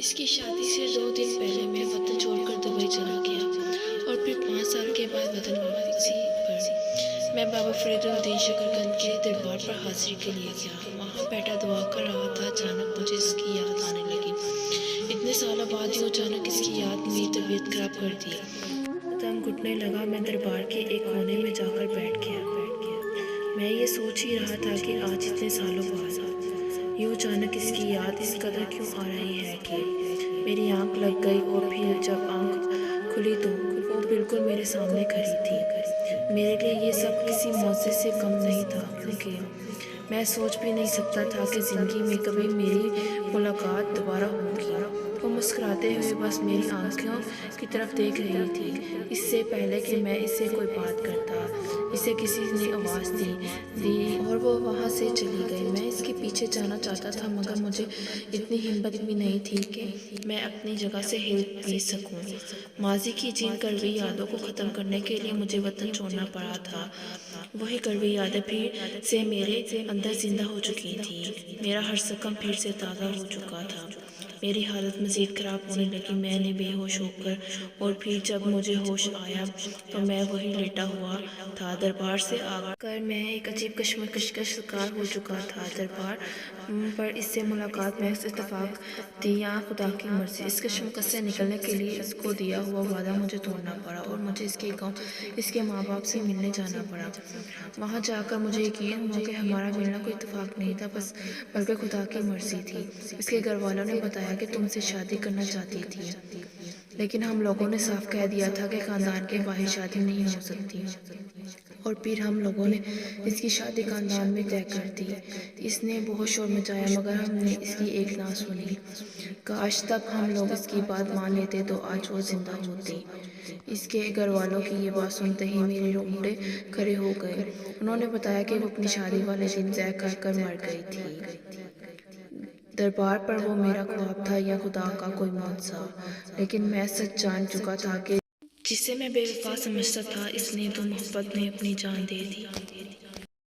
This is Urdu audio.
اس کی شادی سے 2 دن پہلے میں وطن چھوڑ کر دبئی چلا گیا اور پھر 5 سال کے بعد وطن واپسی پر میں بابا فرید الدین شکرگند کے دربار پر حاضری کے لیے گیا۔ وہاں بیٹھا دعا کر رہا تھا، اچانک مجھے اس کی یاد آنے لگی۔ اتنے سالوں بعد ہی اچانک اس کی یاد میری طبیعت خراب کر دی۔ دم گھٹنے لگا، میں دربار کے ایک کونے میں جا کر بیٹھ گیا۔ میں یہ سوچ ہی رہا تھا کہ آج اتنے سالوں بعد یوں اچانک اس کی یاد اس قدر کیوں آ رہی ہے کہ میری آنکھ لگ گئی، اور پھر جب آنکھ کھلی تو وہ بالکل میرے سامنے کھڑی تھی۔ میرے لیے یہ سب کسی معجزے سے کم نہیں تھا، کیونکہ میں سوچ بھی نہیں سکتا تھا کہ زندگی میں کبھی میری ملاقات دوبارہ ہوگی۔ وہ مسکراتے ہوئے بس میری آنکھوں کی طرف دیکھ رہی تھی۔ اس سے پہلے کہ میں اس سے کوئی بات کرتا، اسے کسی نے آواز دی اور وہ وہاں سے چلی گئی۔ میں اس کے پیچھے جانا چاہتا تھا، مگر مجھے اتنی ہمت بھی نہیں تھی کہ میں اپنی جگہ سے ہل بھی سکوں۔ ماضی کی جن کڑوی یادوں کو ختم کرنے کے لیے مجھے وطن چھوڑنا پڑا تھا۔ وہی کڑوی یادیں پھر سے میرے اندر زندہ ہو چکی تھیں۔ میرا ہر زخم پھر سے تازہ ہو چکا تھا۔ میری حالت مزید خراب ہونے لگی۔ میں نے بے ہوش ہو کر، اور پھر جب مجھے ہوش آیا تو میں وہیں لیٹا ہوا تھا۔ دربار سے آ کر میں ایک عجیب کشمکش کا شکار ہو چکا تھا۔ دربار پر اس سے ملاقات محض اتفاق تھی یا خدا کی مرضی؟ اس کشمکش سے نکلنے کے لیے اس کو دیا ہوا وعدہ مجھے توڑنا پڑا، اور مجھے اس کے گاؤں، اس کے ماں باپ سے ملنے جانا پڑا۔ وہاں جا کر مجھے یقین ہوا کہ ہمارا ملنا کوئی اتفاق نہیں تھا، بلکہ خدا کی مرضی تھی۔ اس کے گھر والوں نے بتایا کہ تم سے شادی کرنا چاہتی تھی، لیکن ہم لوگوں نے صاف کہہ دیا تھا کہ خاندان کے باہر شادی نہیں ہو سکتی، اور پھر ہم لوگوں نے اس کی شادی خاندان میں طے کر دی۔ اس نے بہت شور مچایا، مگر ہم نے اس کی ایک نہ سنی۔ کاش تب ہم لوگ اس کی بات مان لیتے تو آج وہ زندہ ہوتی۔ اس کے گھر والوں کی یہ بات سنتے ہی میرے رونگٹے کھڑے ہو گئے۔ انہوں نے بتایا کہ وہ اپنی شادی والے دن زہر کھا کر مر گئی تھی۔ دربار پر وہ میرا خواب تھا یا خدا کا کوئی معجزہ، لیکن میں سچ جان چکا تھا کہ جسے میں بے وفا سمجھتا تھا، اس نے تو محبت میں اپنی جان دے دی۔